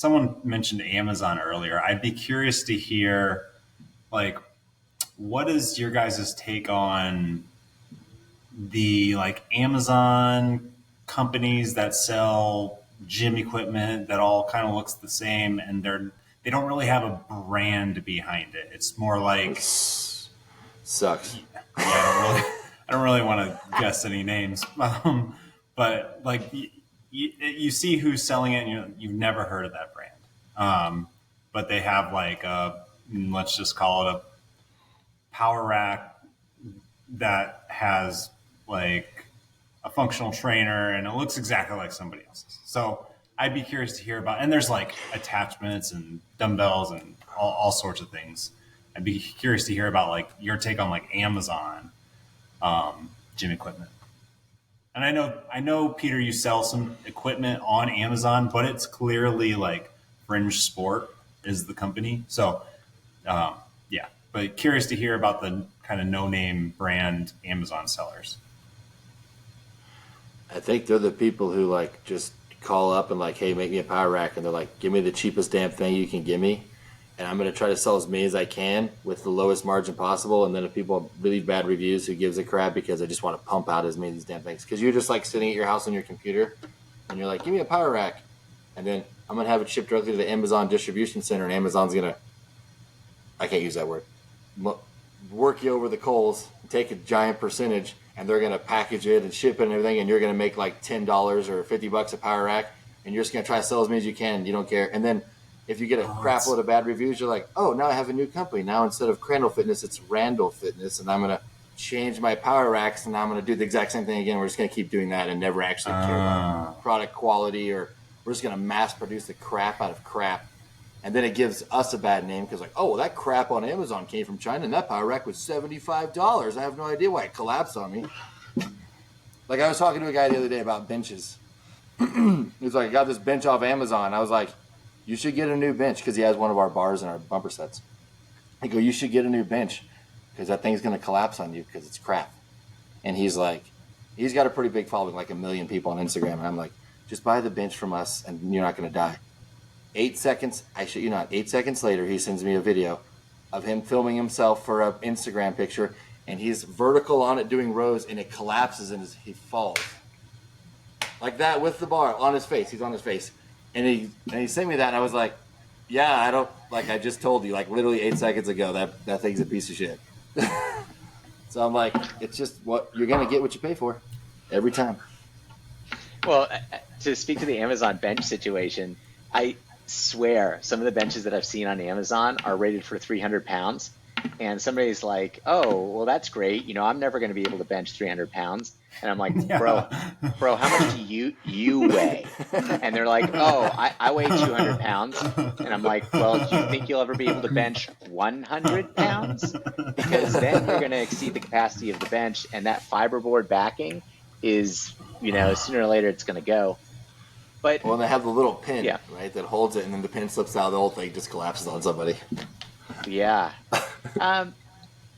someone mentioned Amazon earlier. I'd be curious to hear, like, what is your guys' take on the like Amazon companies that sell gym equipment that all kind of looks the same, and they don't really have a brand behind it. It's more like sucks. Yeah, I don't really want to guess any names, but like you see who's selling it, and you've never heard of that brand, but they have like let's just call it a power rack that has like a functional trainer, and it looks exactly like somebody else's. So I'd be curious to hear about, and there's like attachments and dumbbells and all sorts of things. I'd be curious to hear about like your take on like Amazon gym equipment. And I know, Peter, you sell some equipment on Amazon, but it's clearly like Fringe Sport is the company. So, yeah, but curious to hear about the kind of no-name brand Amazon sellers. I think they're the people who like just call up and like, hey, make me a power rack, and they're like, give me the cheapest damn thing you can give me, and I'm going to try to sell as many as I can with the lowest margin possible. And then if people have really bad reviews, who gives a crap, because I just want to pump out as many of these damn things. Because you're just like sitting at your house on your computer and you're like, give me a power rack, and then I'm going to have it shipped directly to the Amazon distribution center, and Amazon's going to, I can't use that word, work you over the coals, take a giant percentage, and they're going to package it and ship it and everything, and you're going to make like $10 or $50 a power rack, and you're just going to try to sell as many as you can. You don't care. And then if you get a crap load of bad reviews, you're like, oh, now I have a new company. Now instead of Crandall Fitness, it's Randall Fitness, and I'm going to change my power racks, and I'm going to do the exact same thing again. We're just going to keep doing that and never actually care about product quality, or we're just going to mass produce the crap out of crap. And then it gives us a bad name because, like, oh, well, that crap on Amazon came from China, and that power rack was $75. I have no idea why it collapsed on me. Like, I was talking to a guy the other day about benches. He was like, I got this bench off Amazon. I was like, you should get a new bench, because he has one of our bars in our bumper sets. I go, you should get a new bench because that thing's going to collapse on you because it's crap. And he's like, he's got a pretty big following, like 1 million people on Instagram. And I'm like, just buy the bench from us and you're not going to die. 8 seconds, I shit you not, 8 seconds later, he sends me a video of him filming himself for an Instagram picture, and he's vertical on it doing rows, and it collapses and he falls. Like that with the bar on his face. He's on his face. And he sent me that, and I was like, yeah, I don't, like I just told you, like literally 8 seconds ago, that thing's a piece of shit. So I'm like, it's just what you're going to get what you pay for every time. Well, to speak to the Amazon bench situation, I swear some of the benches that I've seen on Amazon are rated for 300 pounds. And somebody's like, oh, well, that's great. You know, I'm never going to be able to bench 300 pounds. And I'm like, bro, how much do you weigh? And they're like, oh, I weigh 200 pounds. And I'm like, well, do you think you'll ever be able to bench 100 pounds? Because then you're going to exceed the capacity of the bench. And that fiberboard backing is, you know, sooner or later it's going to go. But well, and they have the little pin, right, that holds it, and then the pin slips out, the whole thing just collapses on somebody. Yeah.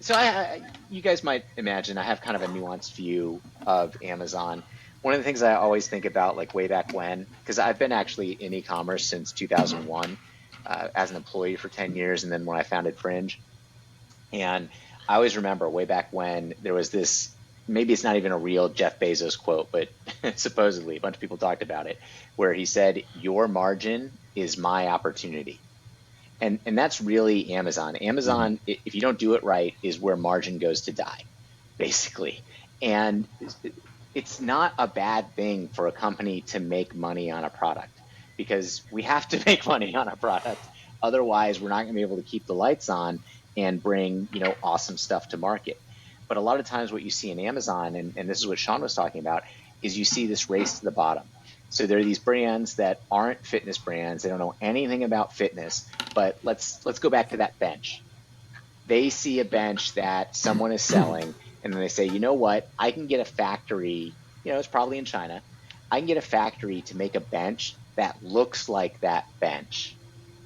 So you guys might imagine I have kind of a nuanced view of Amazon. One of the things I always think about, like way back when, because I've been actually in e-commerce since 2001 as an employee for 10 years, and then when I founded Fringe. And I always remember way back when there was this, maybe it's not even a real Jeff Bezos quote, but supposedly a bunch of people talked about it, where he said, your margin is my opportunity. And that's really Amazon. Amazon, if you don't do it right, is where margin goes to die, basically. And it's not a bad thing for a company to make money on a product, because we have to make money on a product. Otherwise, we're not going to be able to keep the lights on and bring, you know, awesome stuff to market. But a lot of times what you see in Amazon, and this is what Sean was talking about, is you see this race to the bottom. So there are these brands that aren't fitness brands. They don't know anything about fitness. But let's go back to that bench. They see a bench that someone is selling, and then they say, you know what? I can get a factory, you know, it's probably in China. I can get a factory to make a bench that looks like that bench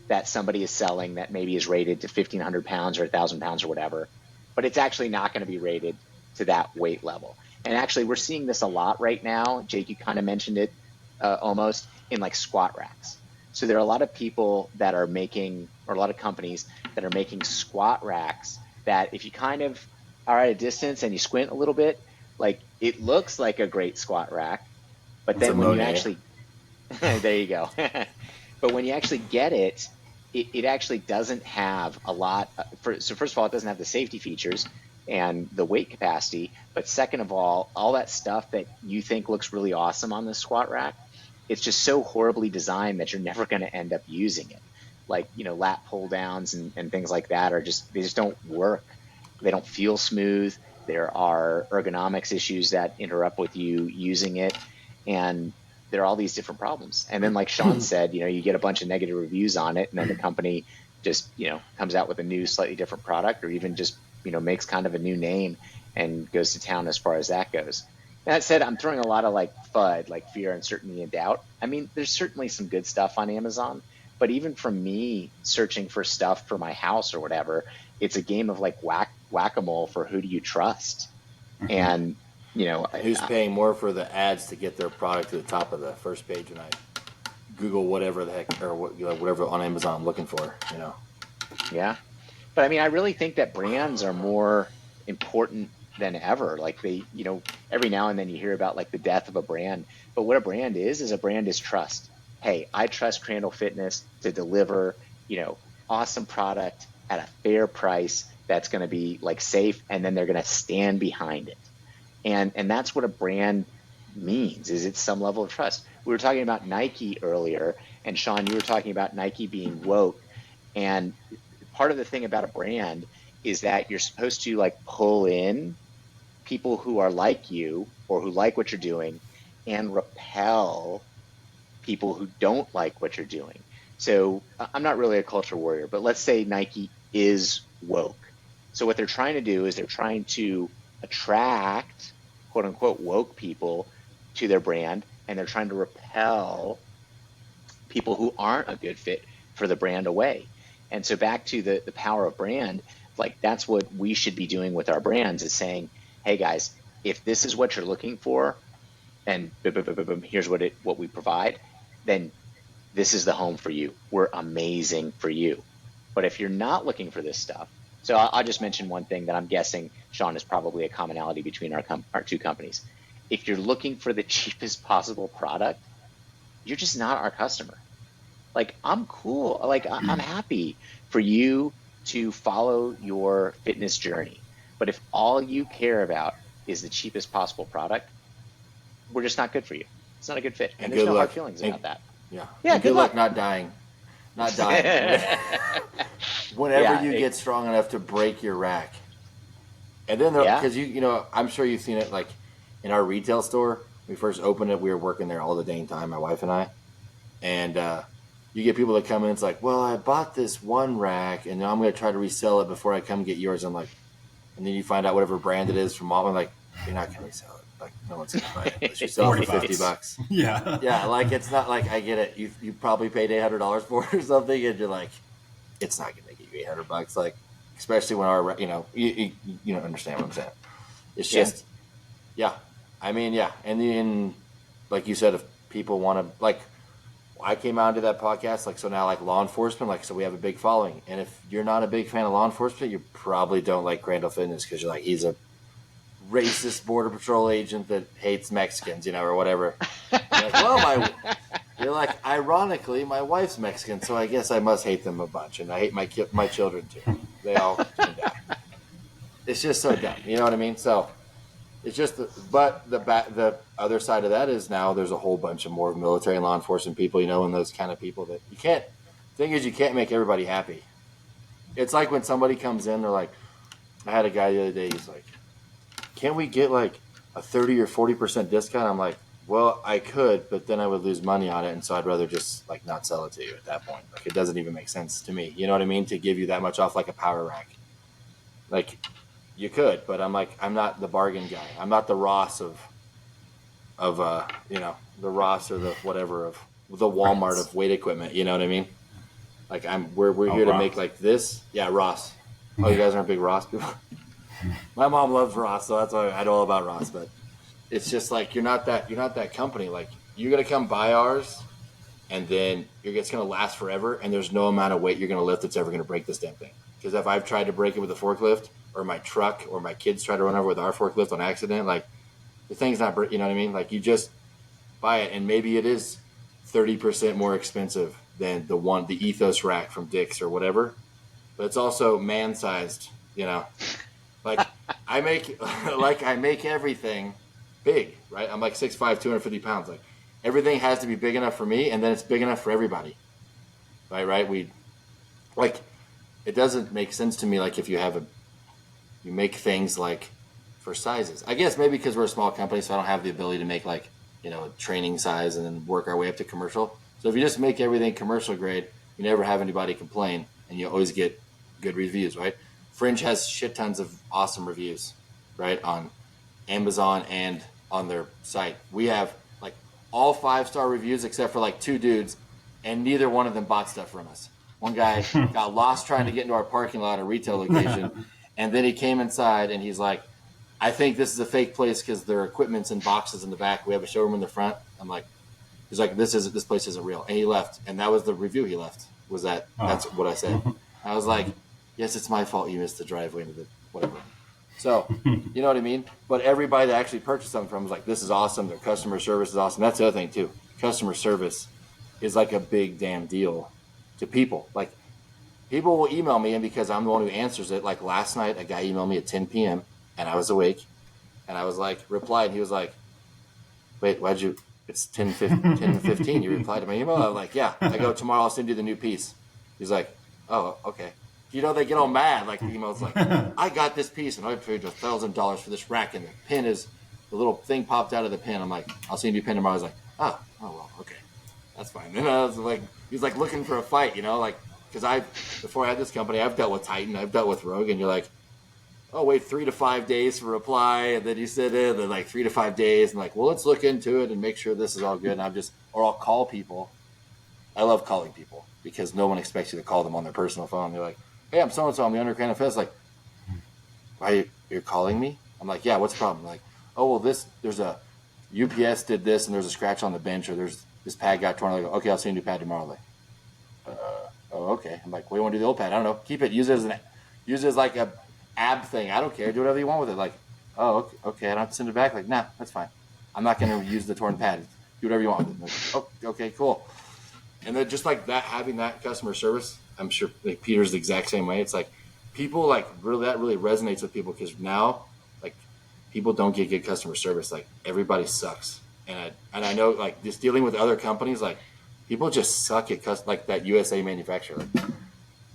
that somebody is selling that maybe is rated to 1,500 pounds or 1,000 pounds or whatever. But it's actually not going to be rated to that weight level. And actually, we're seeing this a lot right now. Jake, you kind of mentioned it almost in like squat racks. So there are a lot of people that are making, or a lot of companies that are making squat racks that if you kind of are at a distance and you squint a little bit, like it looks like a great squat rack, but It's a then when you Monet. actually, there you go. But when you actually get it, it actually doesn't have a lot. So first of all, it doesn't have the safety features and the weight capacity. But second of all that stuff that you think looks really awesome on the squat rack, it's just so horribly designed that you're never going to end up using it. Like, lat pull downs and things like that they just don't work. They don't feel smooth. There are ergonomics issues that interrupt with you using it. And there are all these different problems. And then, like Sean said, you get a bunch of negative reviews on it, and then the company just, comes out with a new, slightly different product, or even just, makes kind of a new name and goes to town as far as that goes. That said, I'm throwing a lot of like FUD, like fear, uncertainty, and doubt. I mean, there's certainly some good stuff on Amazon, but even from me searching for stuff for my house or whatever, it's a game of like whack-a-mole for who do you trust. And Who's paying more for the ads to get their product to the top of the first page when I Google whatever the heck or whatever on Amazon I'm looking for, Yeah. But I mean, I really think that brands are more important than ever. Like every now and then you hear about like the death of a brand. But what a brand is trust. Hey, I trust Crandall Fitness to deliver, awesome product at a fair price that's going to be like safe, and then they're going to stand behind it. And that's what a brand means, is it's some level of trust. We were talking about Nike earlier, and Sean, you were talking about Nike being woke. And part of the thing about a brand is that you're supposed to like pull in people who are like you or who like what you're doing, and repel people who don't like what you're doing. So I'm not really a culture warrior, but let's say Nike is woke. So what they're trying to do is they're trying to attract quote unquote woke people to their brand, and they're trying to repel people who aren't a good fit for the brand away. And so back to the power of brand, like that's what we should be doing with our brands, is saying, hey guys, if this is what you're looking for, and here's what we provide, then this is the home for you. We're amazing for you. But if you're not looking for this stuff, so I'll just mention one thing that I'm guessing, Sean, is probably a commonality between our two companies. If you're looking for the cheapest possible product, you're just not our customer. Like, I'm cool. Like, I'm happy for you to follow your fitness journey. But if all you care about is the cheapest possible product, we're just not good for you. It's not a good fit. And there's good no luck. hard feelings about that. Yeah. Yeah, And good luck. not dying. Not dying. Whenever Yeah, you get strong enough to break your rack. And then, Yeah. because I'm sure you've seen it, like in our retail store. We first opened it, we were working there all the dang time, my wife and I. And you get people that come in, it's like, well, I bought this one rack, and now I'm going to try to resell it before I come get yours. I'm like, and then you find out whatever brand it is from all, I'm like, you're not going to resell it. Like, no one's going to buy it unless you sell it for $50. Yeah. Yeah, like, it's not like, I get it. You probably paid $800 for it or something, and you're like, it's not going to get you $800. Like, especially when our, you don't understand what I'm saying. It's just, yeah. I mean, yeah. And then, like you said, if people want to, like, I came out into that podcast, like, so now, like, law enforcement, like, so we have a big following. And if you're not a big fan of law enforcement, you probably don't like Crandall Fitness, because you're like, he's a racist border patrol agent that hates Mexicans, or whatever. You're like, ironically, my wife's Mexican, so I guess I must hate them a bunch, and I hate my children too. They all can die. It's just so dumb, you know what I mean? So it's just, but the other side of that is now there's a whole bunch of more military and law enforcement people, and those kind of people that you can't. Thing is, you can't make everybody happy. It's like when somebody comes in, they're like, I had a guy the other day. He's like, "Can't we get like a 30 or 40% discount?" I'm like, "Well, I could, but then I would lose money on it, and so I'd rather just like not sell it to you at that point. Like, it doesn't even make sense to me. You know what I mean? To give you that much off like a power rack, like." You could, but I'm like, I'm not the bargain guy. I'm not the Ross of the Ross or the whatever of the Walmart of weight equipment. You know what I mean? Like, we're here Ross. to make like this. Yeah, Ross. Oh, you guys aren't big Ross people? My mom loves Ross, so that's why I know all about Ross. But it's just like, you're not that company. Like, you're gonna come buy ours, and then it's going to last forever, and there's no amount of weight you're going to lift that's ever going to break this damn thing. Because if I've tried to break it with a forklift, or my truck, or my kids try to run over with our forklift on accident, like the thing's not, you know what I mean? Like you just buy it, and maybe it is 30% more expensive than the Ethos rack from Dick's or whatever, but it's also man-sized, you know. Like I make everything big, right? I'm like 6'5", 250 pounds. Like everything has to be big enough for me, and then it's big enough for everybody, right? It doesn't make sense to me. Like if you make things like for sizes. I guess maybe because we're a small company, so I don't have the ability to make like, you know, training size and then work our way up to commercial. So if you just make everything commercial grade, you never have anybody complain, and you always get good reviews, right? Fringe has shit tons of awesome reviews, right, on Amazon and on their site. We have like all 5-star reviews except for like 2 dudes, and neither one of them bought stuff from us. One guy got lost trying to get into our parking lot, a retail location, and then he came inside and he's like, I think this is a fake place because their equipment's in boxes in the back. We have a showroom in the front. I'm like, he's like, this place isn't real. And he left. And that was the review he left, was that. That's what I said. I was like, yes, it's my fault you missed the driveway into the whatever. So, you know what I mean? But everybody that actually purchased something from was like, this is awesome. Their customer service is awesome. That's the other thing too. Customer service is like a big damn deal to people. Like people will email me, and because I'm the one who answers it, like last night, a guy emailed me at 10 p.m. and I was awake, and I was like, replied, and he was like, wait, it's 10:15. You replied to my email? I was like, yeah. I go, tomorrow I'll send you the new piece. He's like, oh, okay. You know, they get all mad. Like the email's like, I got this piece and I paid $1,000 for this rack, and the little thing popped out of the pin. I'm like, I'll send you a pin tomorrow. I was like, oh well, okay, that's fine. And I was like, he's like looking for a fight, you know, like, because before I had this company, I've dealt with Titan, I've dealt with Rogue, and you're like, oh, wait 3 to 5 days for reply, and then you sit in, and like 3 to 5 days, and like, well, let's look into it and make sure this is all good. And I'll call people. I love calling people because no one expects you to call them on their personal phone. They're like, hey, I'm so-and-so, I'm the owner of Cant Fest. Like, why you're calling me? I'm like, yeah, what's the problem? Like, oh, well, there's a UPS did this, and there's a scratch on the bench, or there's this pad got torn. I go, okay, I'll send you a new pad tomorrow. Like, oh, okay. I'm like, what do you want to do with the old pad? I don't know. Keep it. Use it as like a ab thing. I don't care. Do whatever you want with it. Like, oh, okay. I don't have to send it back. Like, nah, that's fine. I'm not going to use the torn pad. Do whatever you want with it. Like, oh, okay, cool. And then just like that, having that customer service, I'm sure like Peter's the exact same way. It's like people like that really resonates with people, because now like people don't get good customer service. Like everybody sucks. And I know like just dealing with other companies, like people just suck at like that USA manufacturer. Like,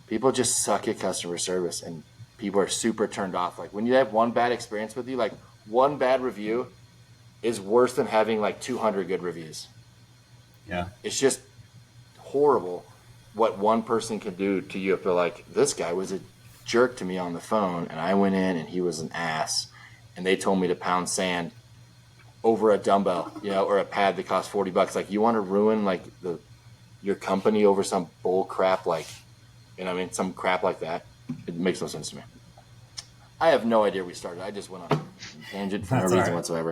people just suck at customer service, and people are super turned off. Like when you have one bad experience with you, like one bad review is worse than having like 200 good reviews. Yeah. It's just horrible what one person can do to you if they're like, this guy was a jerk to me on the phone, and I went in and he was an ass, and they told me to pound sand over a dumbbell, you know, or a pad that cost $40. Like, you want to ruin like your company over some bull crap, like, you know what I mean, some crap like that? It makes no sense to me. I have no idea we started. I just went on a tangent for no reason whatsoever.